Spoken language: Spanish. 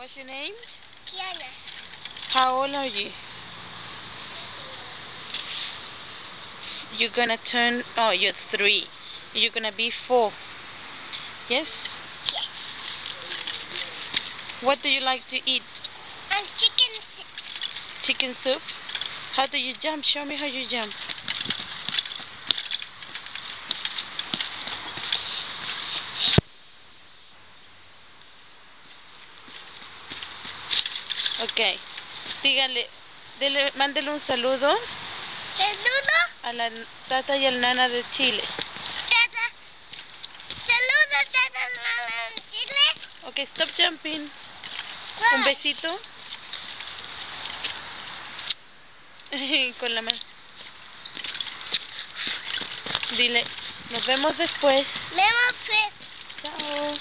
What's your name? Kiana. How old are you? You're gonna turn, oh, you're 3. You're gonna be 4. Yes? Yes. What do you like to eat? Chicken soup. Chicken soup? How do you jump? Show me how you jump. Okay. Dígale, mándele un saludo. ¿Saludo? A la tata y al nana de Chile. Tata. Saludo, tata, nana de Chile. Okay, stop jumping. Bye. Un besito. Con la mano. Dile, nos vemos después. Vemos pues. Chao.